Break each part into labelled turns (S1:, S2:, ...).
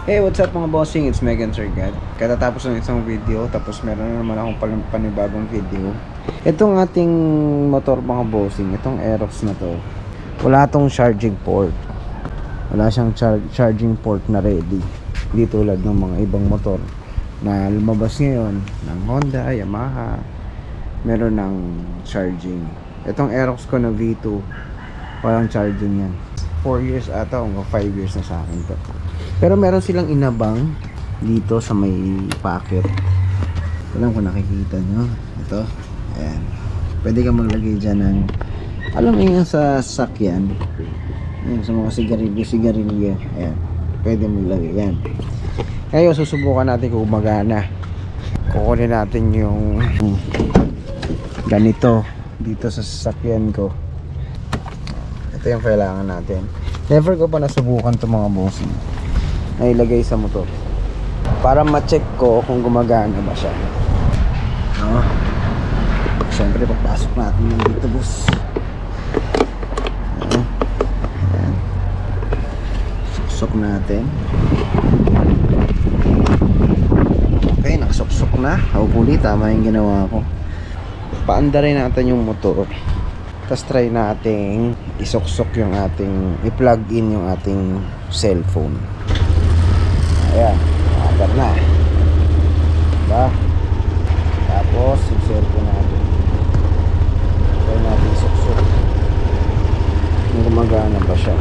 S1: Hey, what's up mga bossing? It's Megan Sergat. Katatapos ng isang video, tapos meron na naman akong panibagong video. Itong ating motor mga bossing, itong Aerox na to, wala tong charging port. Wala siyang charging port na ready. Hindi tulad ng mga ibang motor na lumabas ngayon ng Honda, Yamaha, meron ng charging. Itong Aerox ko na V2, walang charging yan. 4 years ata, o 5 years na sa akin to. Pero meron silang inabang dito sa may packet. Alam kung nakikita nyo. Ito. Ayan. Pwede ka maglagay dyan ng, alam mo yung sa sakyan. Ayan, sa mga sigarilyo. Ayan. Pwede maglagay. Ayan. Ngayon, susubukan natin kung gumagana. Kukunin natin yung ganito dito sa sasakyan ko. Ito yung kailangan natin. Never ko pa nasubukan to mga bossing na ilagay sa motor para ma-check ko kung gumagana ba siya, no? Siyempre papasok natin yung dito, boss. Ayan. Suksok natin. Okay, nakasuksok na. Hopefully tama yung ginawa ko. Paanda rin natin yung motor, tapos try nating isuksok yung ating, i-plug in yung ating cellphone. Ayan, nakakar na. Diba? Tapos, yung cellphone natin. Try natin isuksok. Kung gumagana ba siya.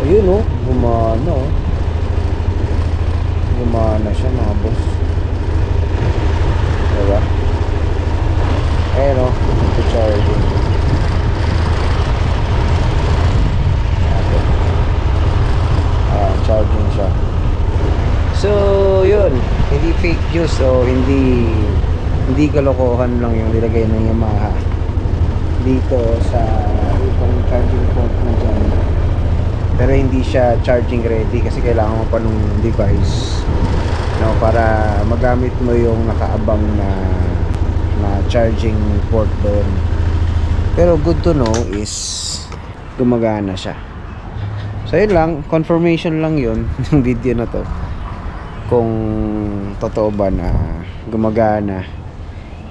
S1: Ayun o, gumana o. Gumana siya mga boss. Diba? Ayan o, ito charging. Charging siya. So, yun. Hindi fake news o hindi kalokohan lang yung nilagay ng Yamaha dito sa itong charging port na dyan. Pero hindi siya charging ready kasi kailangan mo pa nung device, no, para magamit mo yung nakaabang na charging port doon. Pero good to know is gumagana siya. So yun lang, confirmation lang yun ng video na to kung totoo ba na gumagana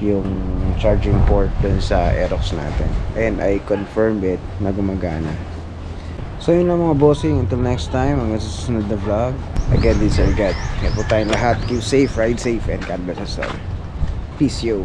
S1: yung charging port dun sa Aerox natin, and I confirmed it na gumagana. So yun lang mga bossing, until next time hanggang sa susunod na vlog. Again, this is Sergat. Kaya po tayong lahat, keep safe, ride safe, and God bless us all. Peace yo.